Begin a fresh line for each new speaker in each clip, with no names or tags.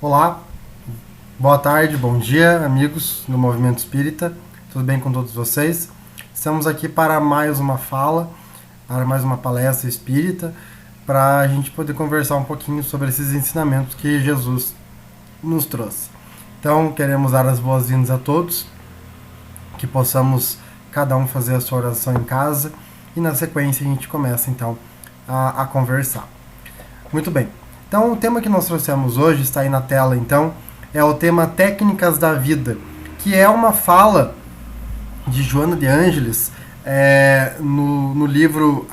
Olá, boa tarde, bom dia, amigos do Movimento Espírita. Tudo bem com todos vocês? Estamos aqui para mais uma fala, para mais uma palestra espírita, para a gente poder conversar um pouquinho sobre esses ensinamentos que Jesus nos trouxe. Então, queremos dar as boas-vindas a todos, que possamos cada um fazer a sua oração em casa e na sequência a gente começa então a conversar. Muito bem. Então, o tema que nós trouxemos hoje, está aí na tela, então, é o tema Técnicas da Vida, que é uma fala de Joana de Ângeles no livro,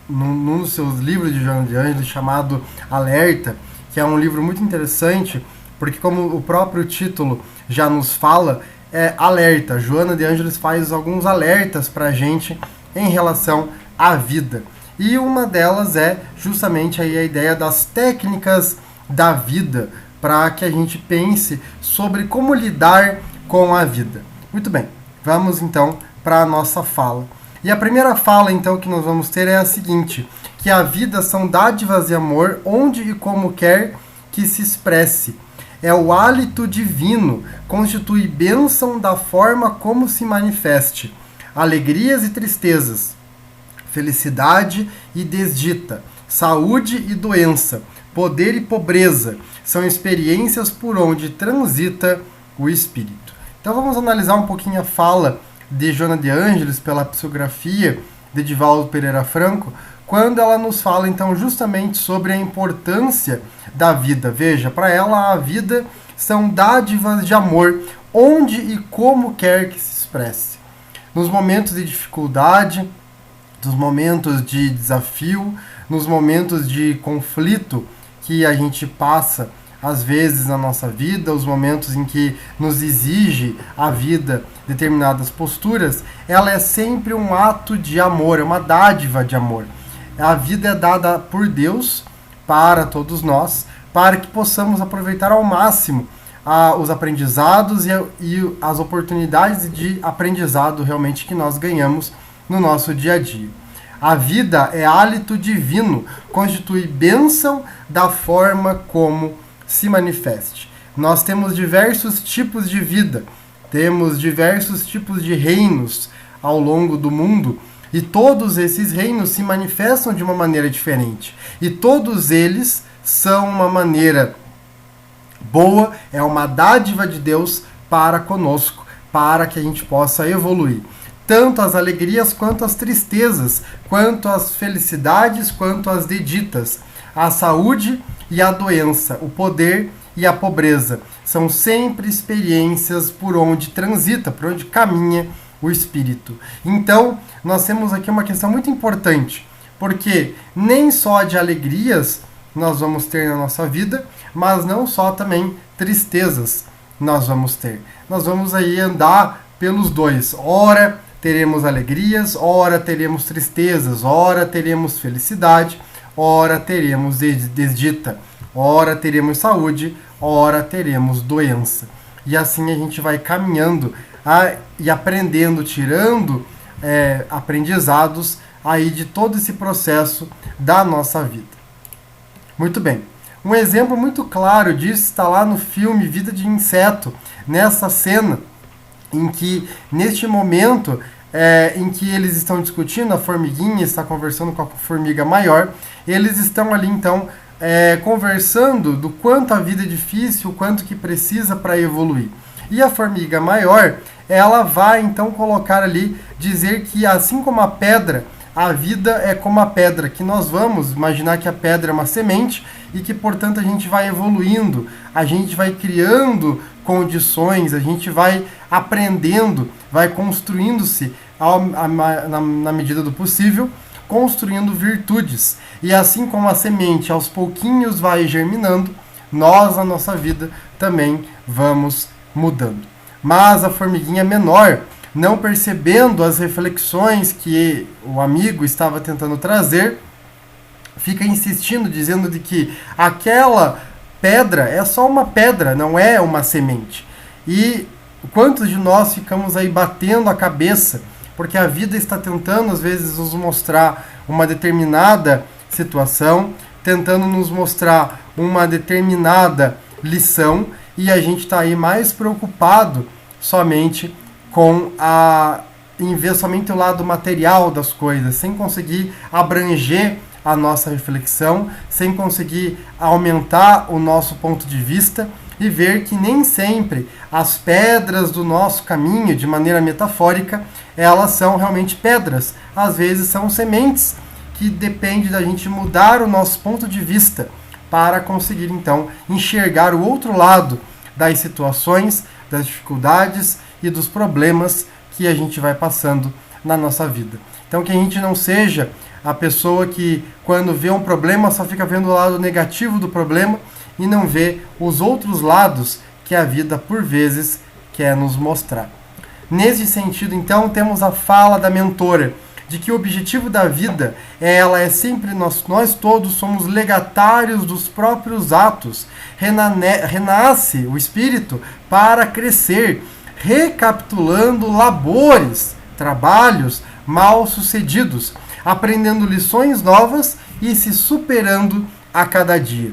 num dos seus livros de Joana de Ângeles, chamado Alerta, que é um livro muito interessante, porque como o próprio título já nos fala, é alerta. Joana de Ângeles faz alguns alertas para a gente em relação à vida. E uma delas é justamente aí a ideia das técnicas da vida, para que a gente pense sobre como lidar com a vida. Muito bem, vamos então para a nossa fala. E a primeira fala então que nós vamos ter é a seguinte, que a vida são dádivas e amor, onde e como quer que se expresse. É o hálito divino, constitui bênção da forma como se manifeste. Alegrias e tristezas, felicidade e desdita, saúde e doença, poder e pobreza, são experiências por onde transita o espírito. Então vamos analisar um pouquinho a fala de Joana de Ângeles pela psicografia de Divaldo Pereira Franco, quando ela nos fala então justamente sobre a importância da vida. Veja, para ela a vida são dádivas de amor, onde e como quer que se expresse. Nos momentos de dificuldade, nos momentos de desafio, nos momentos de conflito que a gente passa às vezes na nossa vida, os momentos em que nos exige a vida determinadas posturas, ela é sempre um ato de amor, é uma dádiva de amor. A vida é dada por Deus para todos nós, para que possamos aproveitar ao máximo os aprendizados e as oportunidades de aprendizado realmente que nós ganhamos no nosso dia a dia. A vida é hálito divino, constitui bênção da forma como se manifeste. Nós temos diversos tipos de vida, temos diversos tipos de reinos ao longo do mundo, e todos esses reinos se manifestam de uma maneira diferente. E todos eles são uma maneira boa, é uma dádiva de Deus para conosco, para que a gente possa evoluir. Tanto as alegrias quanto as tristezas, quanto as felicidades, quanto as desditas, a saúde e a doença, o poder e a pobreza. São sempre experiências por onde transita, por onde caminha o espírito. Então, nós temos aqui uma questão muito importante, porque nem só de alegrias nós vamos ter na nossa vida, mas não só também tristezas nós vamos ter. Nós vamos aí andar pelos dois. Ora teremos alegrias, ora teremos tristezas, ora teremos felicidade, ora teremos desdita, ora teremos saúde, ora teremos doença. E assim a gente vai caminhando e aprendendo, tirando aprendizados aí de todo esse processo da nossa vida. Muito bem. Um exemplo muito claro disso está lá no filme Vida de Inseto, nessa cena em que, neste momento, em que eles estão discutindo, a formiguinha está conversando com a formiga maior, eles estão ali, então, conversando do quanto a vida é difícil, o quanto que precisa para evoluir. E a formiga maior, ela vai, então, colocar ali, dizer que, assim como a pedra, a vida é como a pedra, que nós vamos imaginar que a pedra é uma semente e que, portanto, a gente vai evoluindo, a gente vai criando condições, a gente vai aprendendo, vai construindo-se na medida do possível, construindo virtudes. E assim como a semente aos pouquinhos vai germinando, nós, na nossa vida, também vamos mudando. Mas a formiguinha menor, não percebendo as reflexões que o amigo estava tentando trazer, fica insistindo, dizendo de que aquela pedra é só uma pedra, não é uma semente. E quantos de nós ficamos aí batendo a cabeça, porque a vida está tentando às vezes nos mostrar uma determinada situação, tentando nos mostrar uma determinada lição, e a gente está aí mais preocupado somente com em ver somente o lado material das coisas, sem conseguir abranger a nossa reflexão, sem conseguir aumentar o nosso ponto de vista e ver que nem sempre as pedras do nosso caminho, de maneira metafórica, elas são realmente pedras. Às vezes são sementes que depende da gente mudar o nosso ponto de vista para conseguir, então, enxergar o outro lado das situações, das dificuldades e dos problemas que a gente vai passando na nossa vida. Então, que a gente não seja a pessoa que, quando vê um problema, só fica vendo o lado negativo do problema e não vê os outros lados que a vida, por vezes, quer nos mostrar. Nesse sentido, então, temos a fala da mentora, de que o objetivo da vida ela é sempre nós todos somos legatários dos próprios atos. Renasce o espírito para crescer, recapitulando labores, trabalhos mal sucedidos, aprendendo lições novas e se superando a cada dia.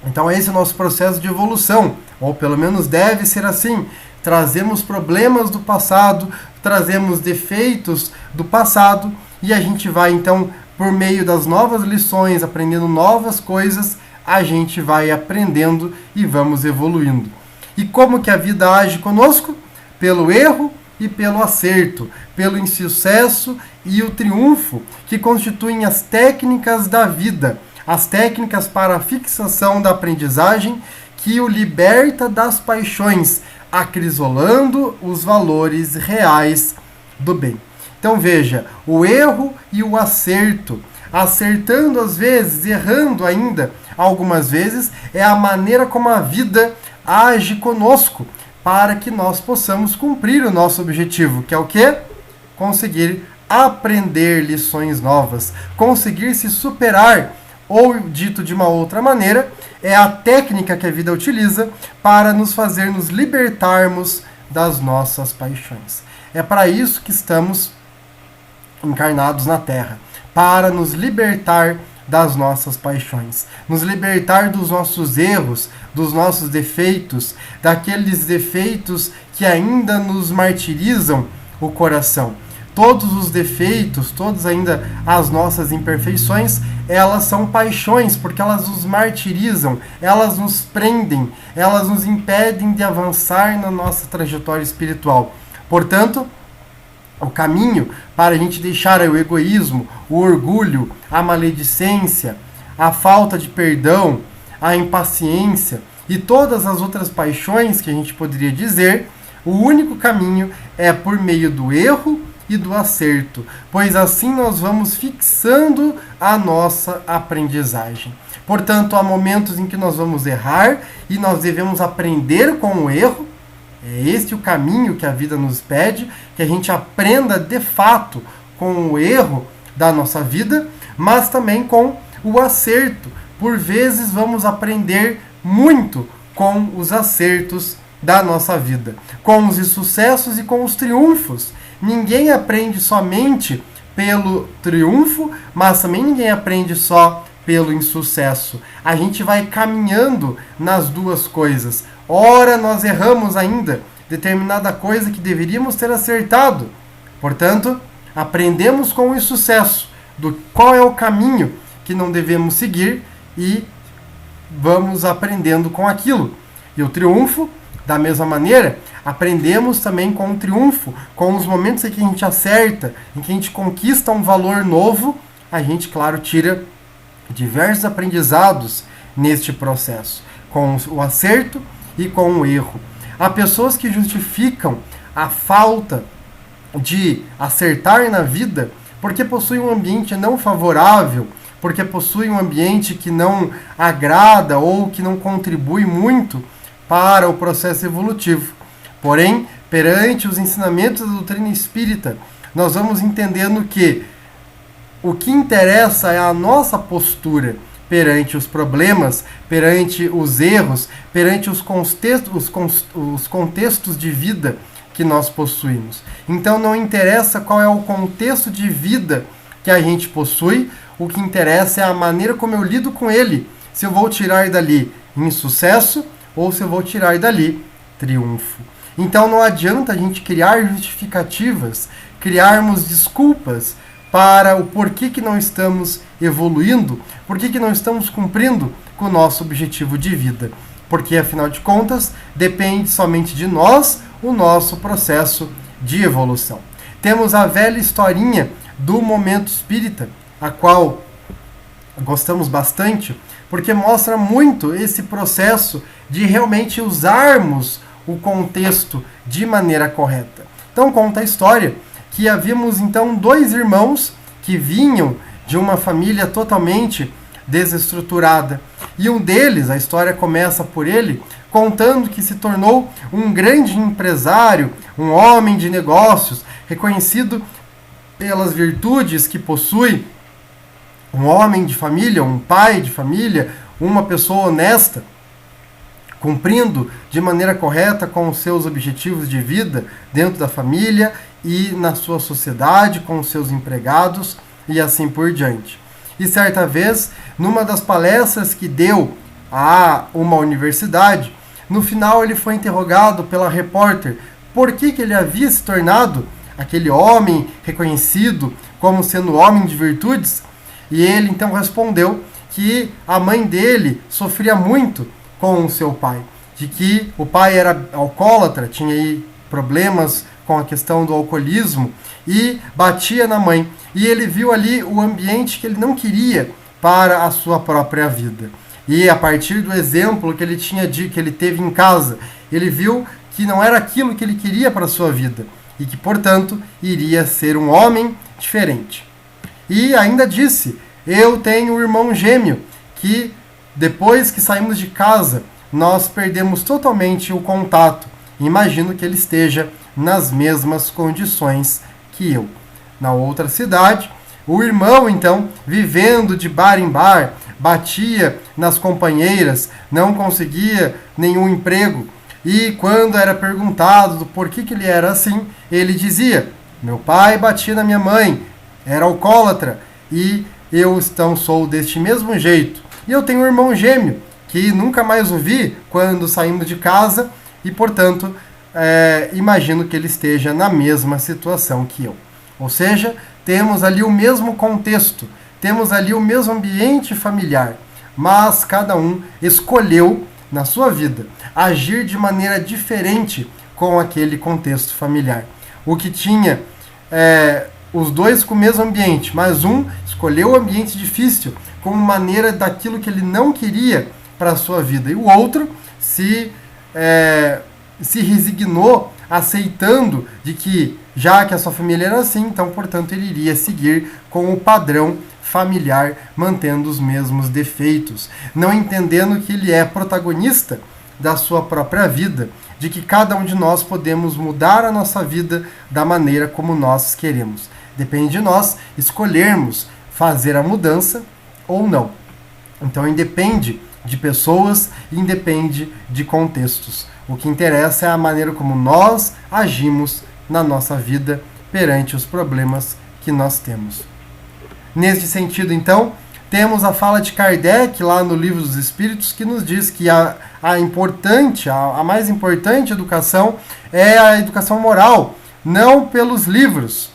Então esse é o nosso processo de evolução, ou pelo menos deve ser assim. Trazemos problemas do passado, trazemos defeitos do passado, e a gente vai então, por meio das novas lições, aprendendo novas coisas, a gente vai aprendendo e vamos evoluindo. E como que a vida age conosco? Pelo erro e pelo acerto, pelo insucesso e o triunfo, que constituem as técnicas da vida, as técnicas para a fixação da aprendizagem, que o liberta das paixões, acrisolando os valores reais do bem. Então veja, o erro e o acerto, acertando às vezes, errando ainda algumas vezes, é a maneira como a vida age conosco, para que nós possamos cumprir o nosso objetivo, que é o quê? Conseguir aprender lições novas, conseguir se superar, ou dito de uma outra maneira, é a técnica que a vida utiliza para nos fazer nos libertarmos das nossas paixões. É para isso que estamos encarnados na Terra, para nos libertar das nossas paixões, nos libertar dos nossos erros, dos nossos defeitos, daqueles defeitos que ainda nos martirizam o coração. Todos os defeitos, todas ainda as nossas imperfeições, elas são paixões, porque elas nos martirizam, elas nos prendem, elas nos impedem de avançar na nossa trajetória espiritual. Portanto, o caminho para a gente deixar o egoísmo, o orgulho, a maledicência, a falta de perdão, a impaciência e todas as outras paixões que a gente poderia dizer, o único caminho é por meio do erro e do acerto, pois assim nós vamos fixando a nossa aprendizagem. Portanto, há momentos em que nós vamos errar e nós devemos aprender com o erro. É este o caminho que a vida nos pede, que a gente aprenda de fato com o erro da nossa vida, mas também com o acerto. Por vezes vamos aprender muito com os acertos da nossa vida, com os insucessos e com os triunfos. Ninguém aprende somente pelo triunfo, mas também ninguém aprende só pelo insucesso. A gente vai caminhando nas duas coisas. Ora, nós erramos ainda determinada coisa que deveríamos ter acertado. Portanto, aprendemos com o insucesso do qual é o caminho que não devemos seguir e vamos aprendendo com aquilo. E o triunfo, da mesma maneira, aprendemos também com o triunfo, com os momentos em que a gente acerta, em que a gente conquista um valor novo, a gente, claro, tira diversos aprendizados neste processo, com o acerto e com o erro. Há pessoas que justificam a falta de acertar na vida porque possuem um ambiente não favorável, porque possuem um ambiente que não agrada ou que não contribui muito para o processo evolutivo. Porém, perante os ensinamentos da doutrina espírita, nós vamos entendendo que o que interessa é a nossa postura perante os problemas, perante os erros, perante os contextos de vida que nós possuímos. Então não interessa qual é o contexto de vida que a gente possui, o que interessa é a maneira como eu lido com ele, se eu vou tirar dali insucesso ou se eu vou tirar dali triunfo. Então não adianta a gente criar justificativas, criarmos desculpas para o porquê que não estamos evoluindo, porquê que não estamos cumprindo com o nosso objetivo de vida. Porque, afinal de contas, depende somente de nós o nosso processo de evolução. Temos a velha historinha do Momento Espírita, a qual gostamos bastante, porque mostra muito esse processo de realmente usarmos o contexto de maneira correta. Então conta a história que havíamos então 2 irmãos que vinham de uma família totalmente desestruturada. E um deles, a história começa por ele, contando que se tornou um grande empresário, um homem de negócios, reconhecido pelas virtudes que possui, um homem de família, um pai de família, uma pessoa honesta, cumprindo de maneira correta com os seus objetivos de vida dentro da família e na sua sociedade, com os seus empregados e assim por diante. E certa vez, numa das palestras que deu a uma universidade, no final ele foi interrogado pela repórter por que ele havia se tornado aquele homem reconhecido como sendo homem de virtudes, e ele então respondeu que a mãe dele sofria muito com o seu pai, de que o pai era alcoólatra, tinha aí problemas com a questão do alcoolismo e batia na mãe. E ele viu ali o ambiente que ele não queria para a sua própria vida. E a partir do exemplo que ele tinha que ele teve em casa, ele viu que não era aquilo que ele queria para a sua vida e que, portanto, iria ser um homem diferente. E ainda disse: eu tenho um irmão gêmeo que, depois que saímos de casa, nós perdemos totalmente o contato. Imagino que ele esteja nas mesmas condições que eu. Na outra cidade, o irmão, então, vivendo de bar em bar, batia nas companheiras, não conseguia nenhum emprego. E quando era perguntado do porquê que ele era assim, ele dizia: meu pai batia na minha mãe, era alcoólatra, e eu então sou deste mesmo jeito. E eu tenho um irmão gêmeo, que nunca mais o vi quando saímos de casa, e, portanto, imagino que ele esteja na mesma situação que eu. Ou seja, temos ali o mesmo contexto, temos ali o mesmo ambiente familiar, mas cada um escolheu, na sua vida, agir de maneira diferente com aquele contexto familiar. O que tinha os dois com o mesmo ambiente, mas um escolheu o ambiente difícil como maneira daquilo que ele não queria para a sua vida, e o outro se resignou, aceitando de que, já que a sua família era assim, então, portanto, ele iria seguir com o padrão familiar, mantendo os mesmos defeitos, não entendendo que ele é protagonista da sua própria vida, de que cada um de nós podemos mudar a nossa vida da maneira como nós queremos. Depende de nós escolhermos fazer a mudança ou não. Então, independe de pessoas, independe de contextos. O que interessa é a maneira como nós agimos na nossa vida perante os problemas que nós temos. Neste sentido, então, temos a fala de Kardec lá no Livro dos Espíritos, que nos diz que a mais importante educação é a educação moral, não pelos livros,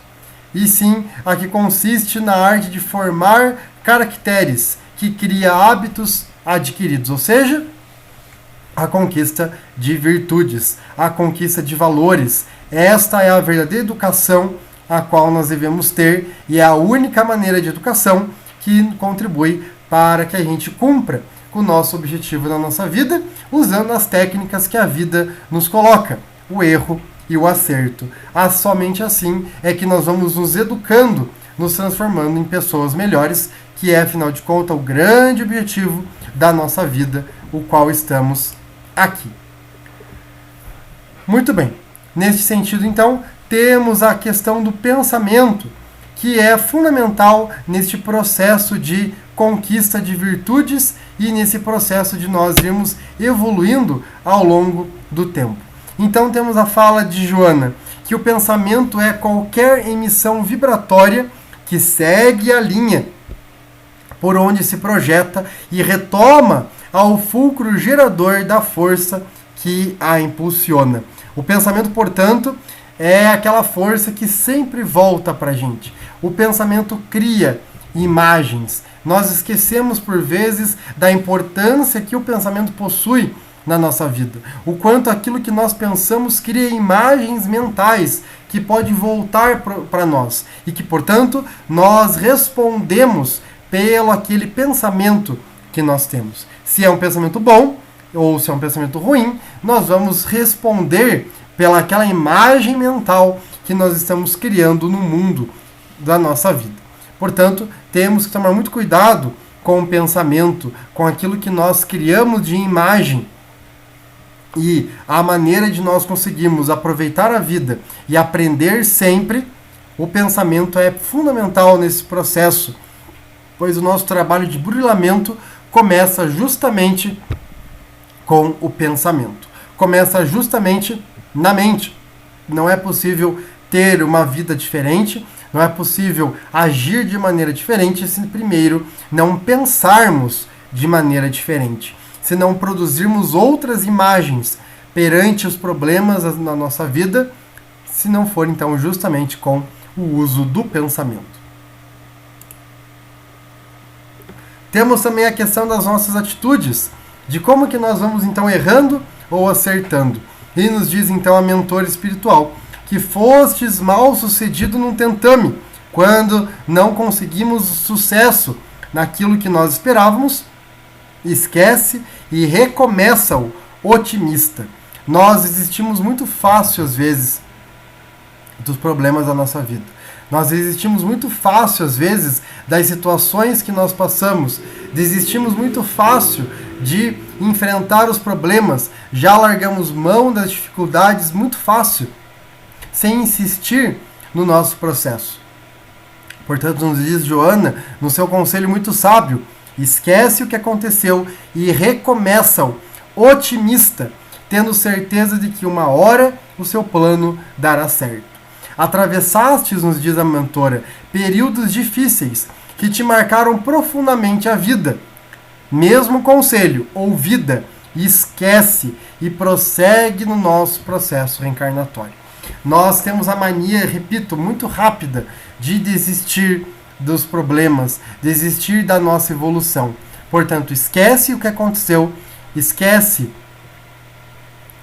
e sim a que consiste na arte de formar caracteres, que cria hábitos adquiridos, ou seja, a conquista de virtudes, a conquista de valores. Esta é a verdadeira educação a qual nós devemos ter, e é a única maneira de educação que contribui para que a gente cumpra com o nosso objetivo na nossa vida, usando as técnicas que a vida nos coloca, o erro e o acerto. Somente assim é que nós vamos nos educando, nos transformando em pessoas melhores, que é, afinal de contas, o grande objetivo da nossa vida, o qual estamos aqui. Muito bem. Neste sentido, então, temos a questão do pensamento, que é fundamental neste processo de conquista de virtudes e nesse processo de nós irmos evoluindo ao longo do tempo. Então, temos a fala de Joana, que o pensamento é qualquer emissão vibratória que segue a linha por onde se projeta e retoma ao fulcro gerador da força que a impulsiona. O pensamento, portanto, é aquela força que sempre volta para a gente. O pensamento cria imagens. Nós esquecemos, por vezes, da importância que o pensamento possui na nossa vida. O quanto aquilo que nós pensamos cria imagens mentais que pode voltar para nós. E que, portanto, nós respondemos pelo aquele pensamento que nós temos. Se é um pensamento bom ou se é um pensamento ruim, nós vamos responder pela aquela imagem mental que nós estamos criando no mundo da nossa vida. Portanto, temos que tomar muito cuidado com o pensamento, com aquilo que nós criamos de imagem. E a maneira de nós conseguirmos aproveitar a vida e aprender sempre, o pensamento é fundamental nesse processo, pois o nosso trabalho de burilamento começa justamente com o pensamento. Começa justamente na mente. Não é possível ter uma vida diferente, não é possível agir de maneira diferente se primeiro não pensarmos de maneira diferente, se não produzirmos outras imagens perante os problemas na nossa vida, se não for então justamente com o uso do pensamento. Temos também a questão das nossas atitudes, de como que nós vamos então errando ou acertando. E nos diz então a mentora espiritual que fostes mal sucedido num tentame, quando não conseguimos sucesso naquilo que nós esperávamos, esquece e recomeça-o otimista. Nós desistimos muito fácil às vezes dos problemas da nossa vida. Nós desistimos muito fácil às vezes das situações que nós passamos. Desistimos muito fácil de enfrentar os problemas. Já largamos mão das dificuldades muito fácil, sem insistir no nosso processo. Portanto, nos diz Joana, no seu conselho muito sábio, esquece o que aconteceu e recomeça-o otimista, tendo certeza de que uma hora o seu plano dará certo. Atravessastes, nos diz a mentora, períodos difíceis que te marcaram profundamente a vida. Mesmo conselho ou vida, esquece e prossegue no nosso processo reencarnatório. Nós temos a mania, repito, muito rápida de desistir dos problemas, desistir da nossa evolução. Portanto, esquece o que aconteceu, esquece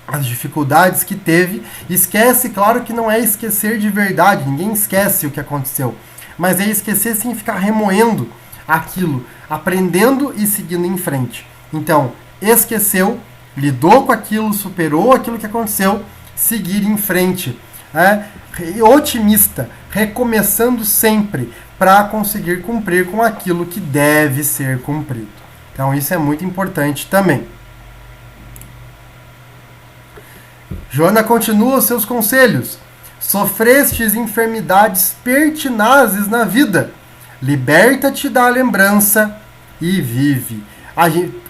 as dificuldades que teve, esquece, claro que não é esquecer de verdade, ninguém esquece o que aconteceu, mas é esquecer sem ficar remoendo aquilo, aprendendo e seguindo em frente. Então, esqueceu, lidou com aquilo, superou aquilo que aconteceu, seguir em frente. Otimista, recomeçando sempre para conseguir cumprir com aquilo que deve ser cumprido. Então, isso é muito importante também. Joana continua os seus conselhos. Sofrestes enfermidades pertinazes na vida. Liberta-te da lembrança e vive.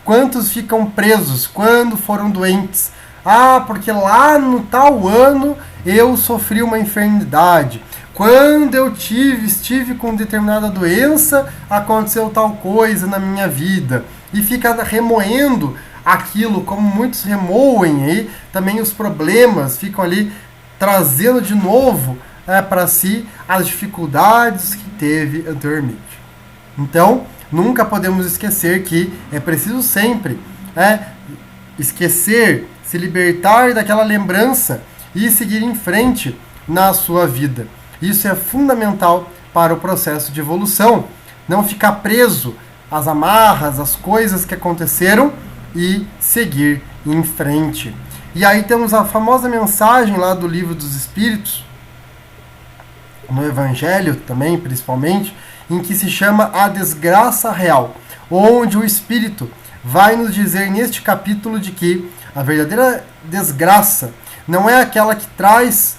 Quantos ficam presos quando foram doentes? Porque lá no tal ano eu sofri uma enfermidade. Quando eu estive com determinada doença, aconteceu tal coisa na minha vida. E fica remoendo aquilo, como muitos remoem aí, também os problemas ficam ali trazendo de novo para si as dificuldades que teve anteriormente. Então, nunca podemos esquecer que é preciso sempre esquecer, se libertar daquela lembrança e seguir em frente na sua vida. Isso é fundamental para o processo de evolução. Não ficar preso às amarras, às coisas que aconteceram e seguir em frente. E aí temos a famosa mensagem lá do Livro dos Espíritos, no Evangelho também, principalmente, em que se chama A Desgraça Real, onde o Espírito vai nos dizer neste capítulo de que a verdadeira desgraça não é aquela que traz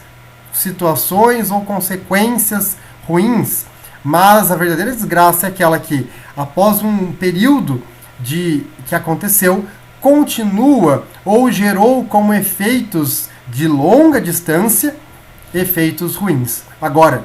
situações ou consequências ruins, mas a verdadeira desgraça é aquela que, após um período que aconteceu, continua ou gerou como efeitos de longa distância efeitos ruins. Agora,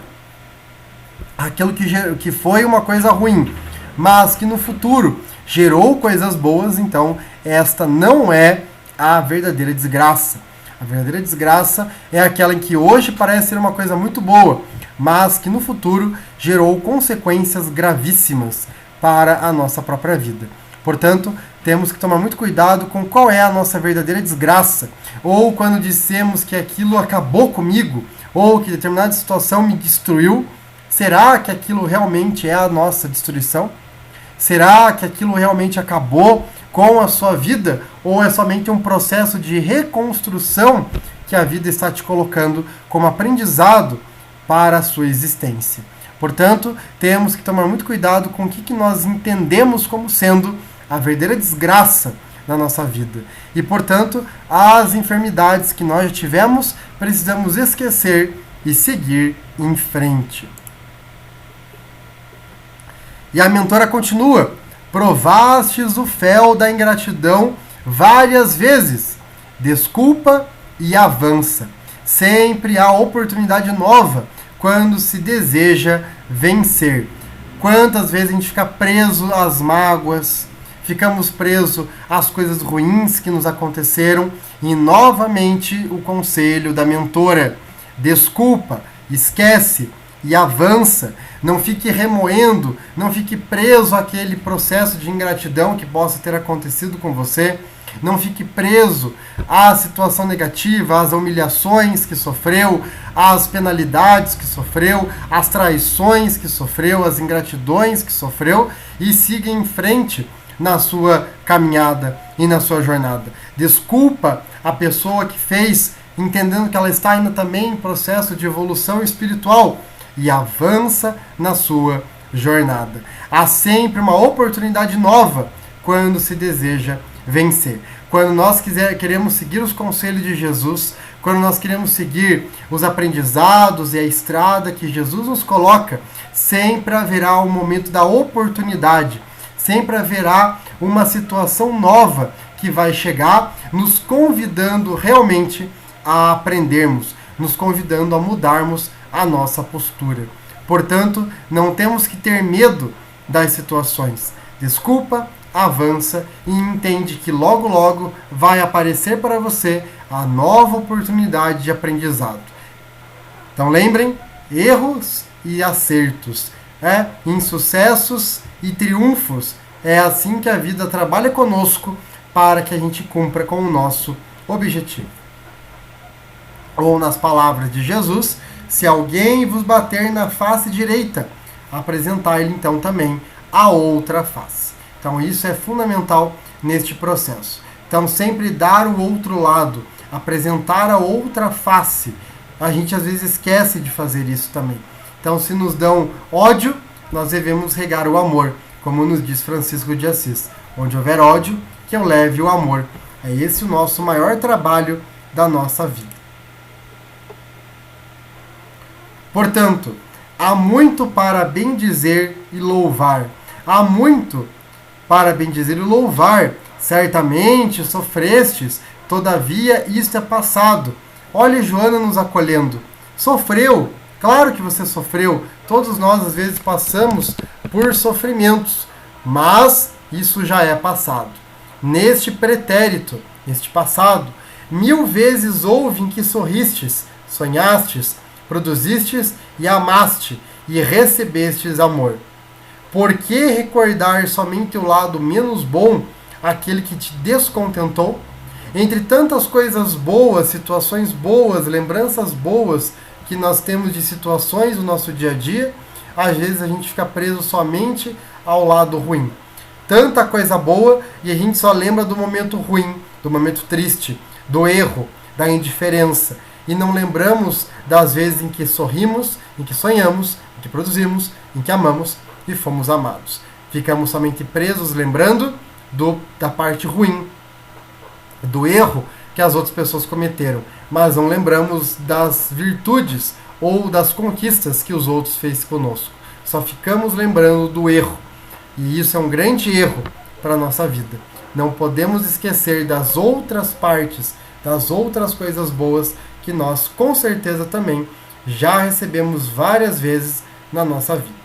aquilo que foi uma coisa ruim, mas que no futuro gerou coisas boas, então esta não é a verdadeira desgraça. A verdadeira desgraça é aquela em que hoje parece ser uma coisa muito boa, mas que no futuro gerou consequências gravíssimas para a nossa própria vida. Portanto, temos que tomar muito cuidado com qual é a nossa verdadeira desgraça, ou quando dissemos que aquilo acabou comigo, ou que determinada situação me destruiu, será que aquilo realmente é a nossa destruição? Será que aquilo realmente acabou com a sua vida? Ou é somente um processo de reconstrução que a vida está te colocando como aprendizado para a sua existência? Portanto, temos que tomar muito cuidado com o que nós entendemos como sendo a verdadeira desgraça na nossa vida. E, portanto, as enfermidades que nós já tivemos, precisamos esquecer e seguir em frente. E a mentora continua: provastes o fel da ingratidão várias vezes. Desculpa e avança. Sempre há oportunidade nova quando se deseja vencer. Quantas vezes a gente fica preso às mágoas, ficamos presos às coisas ruins que nos aconteceram, e novamente o conselho da mentora: desculpa, esquece e avança. Não fique remoendo, não fique preso àquele processo de ingratidão que possa ter acontecido com você. Não fique preso à situação negativa, às humilhações que sofreu, às penalidades que sofreu, às traições que sofreu, às ingratidões que sofreu, e siga em frente na sua caminhada e na sua jornada. Desculpa a pessoa que fez, entendendo que ela está ainda também em processo de evolução espiritual, e avança na sua jornada. Há sempre uma oportunidade nova quando se deseja vencer. Quando nós queremos seguir os conselhos de Jesus, quando nós queremos seguir os aprendizados e a estrada que Jesus nos coloca, sempre haverá um momento da oportunidade, sempre haverá uma situação nova que vai chegar, nos convidando realmente a aprendermos, nos convidando a mudarmos a nossa postura. Portanto, não temos que ter medo das situações. Desculpa, avança e entende que logo logo vai aparecer para você a nova oportunidade de aprendizado. Então lembrem, erros e acertos, insucessos e triunfos. É assim que a vida trabalha conosco para que a gente cumpra com o nosso objetivo. Ou nas palavras de Jesus: se alguém vos bater na face direita, apresentai-lhe então também a outra face. Então isso é fundamental neste processo. Então sempre dar o outro lado, apresentar a outra face. A gente às vezes esquece de fazer isso também. Então se nos dão ódio, nós devemos regar o amor, como nos diz Francisco de Assis: onde houver ódio, que eu leve o amor. É esse o nosso maior trabalho da nossa vida. Portanto, há muito para bendizer e louvar. Há muito para bendizer e louvar. Certamente sofrestes, todavia isto é passado. Olha Joana nos acolhendo. Sofreu, claro que você sofreu. Todos nós às vezes passamos por sofrimentos, mas isso já é passado. Neste pretérito, neste passado, 1000 vezes houve em que sorristes, sonhastes, produzistes e amaste, e recebestes amor. Por que recordar somente o lado menos bom, aquele que te descontentou? Entre tantas coisas boas, situações boas, lembranças boas que nós temos de situações do nosso dia a dia, às vezes a gente fica preso somente ao lado ruim. Tanta coisa boa e a gente só lembra do momento ruim, do momento triste, do erro, da indiferença. E não lembramos das vezes em que sorrimos, em que sonhamos, em que produzimos, em que amamos e fomos amados. Ficamos somente presos lembrando da parte ruim, do erro que as outras pessoas cometeram, mas não lembramos das virtudes ou das conquistas que os outros fez conosco. Só ficamos lembrando do erro. E isso é um grande erro para a nossa vida. Não podemos esquecer das outras partes, das outras coisas boas que nós com certeza também já recebemos várias vezes na nossa vida.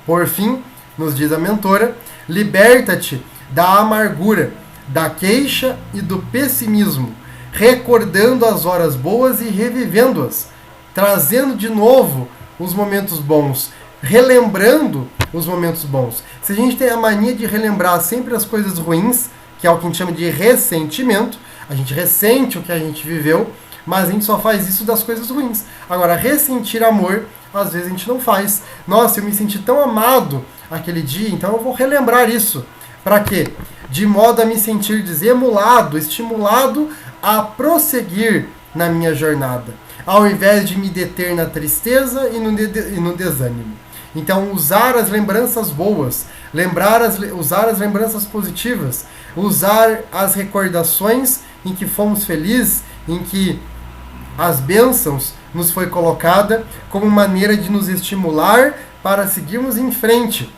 Por fim, nos diz a mentora, liberta-te da amargura, da queixa e do pessimismo, recordando as horas boas e revivendo-as, trazendo de novo os momentos bons, relembrando os momentos bons. Se a gente tem a mania de relembrar sempre as coisas ruins, que é o que a gente chama de ressentimento, a gente ressente o que a gente viveu, mas a gente só faz isso das coisas ruins. Agora, ressentir amor, às vezes a gente não faz. Nossa, eu me senti tão amado aquele dia, então eu vou relembrar isso. Para quê? De modo a me sentir desestimulado, estimulado a prosseguir na minha jornada, ao invés de me deter na tristeza e no desânimo. Então, usar as lembranças boas, usar as lembranças positivas, usar as recordações em que fomos felizes, em que as bênçãos nos foi colocada como maneira de nos estimular para seguirmos em frente,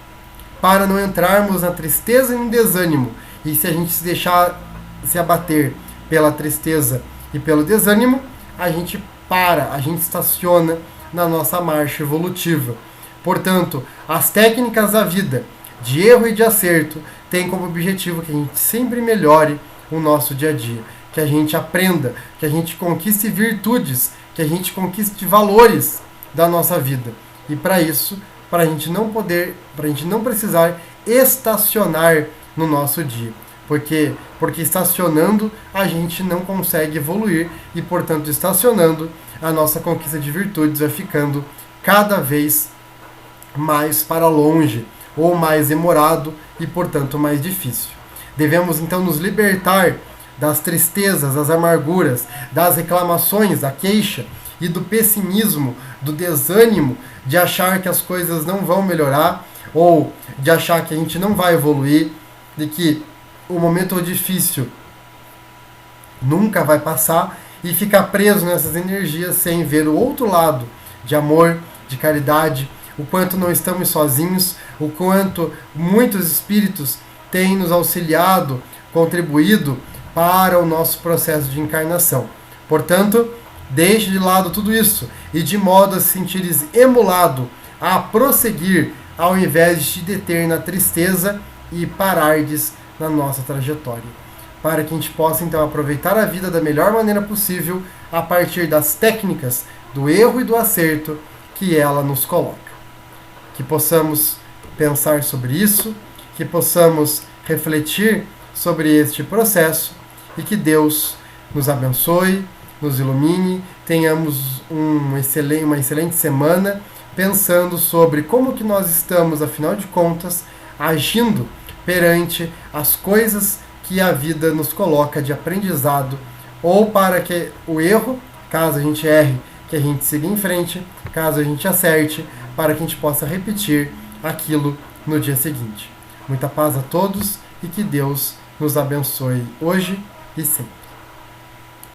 para não entrarmos na tristeza e no desânimo. E se a gente se deixar se abater pela tristeza e pelo desânimo, a gente para, a gente estaciona na nossa marcha evolutiva. Portanto, as técnicas da vida, de erro e de acerto, têm como objetivo que a gente sempre melhore o nosso dia a dia, que a gente aprenda, que a gente conquiste virtudes, que a gente conquiste valores da nossa vida. E para isso, para a gente não precisar estacionar no nosso dia. Porque estacionando a gente não consegue evoluir e, portanto, estacionando a nossa conquista de virtudes vai ficando cada vez mais para longe ou mais demorado e, portanto, mais difícil. Devemos então nos libertar das tristezas, das amarguras, das reclamações, da queixa e do pessimismo, do desânimo de achar que as coisas não vão melhorar ou de achar que a gente não vai evoluir, de que o momento difícil nunca vai passar e ficar preso nessas energias sem ver o outro lado de amor, de caridade, o quanto não estamos sozinhos, o quanto muitos espíritos têm nos auxiliado, contribuído para o nosso processo de encarnação. Portanto, deixe de lado tudo isso e de modo a se sentires emulado a prosseguir ao invés de te deter na tristeza e parardes na nossa trajetória. Para que a gente possa então aproveitar a vida da melhor maneira possível a partir das técnicas do erro e do acerto que ela nos coloca. Que possamos pensar sobre isso, que possamos refletir sobre este processo e que Deus nos abençoe, nos ilumine, tenhamos uma excelente semana pensando sobre como que nós estamos, afinal de contas, agindo perante as coisas que a vida nos coloca de aprendizado, ou para que o erro, caso a gente erre, que a gente siga em frente, caso a gente acerte, para que a gente possa repetir aquilo no dia seguinte. Muita paz a todos e que Deus nos abençoe hoje e sempre.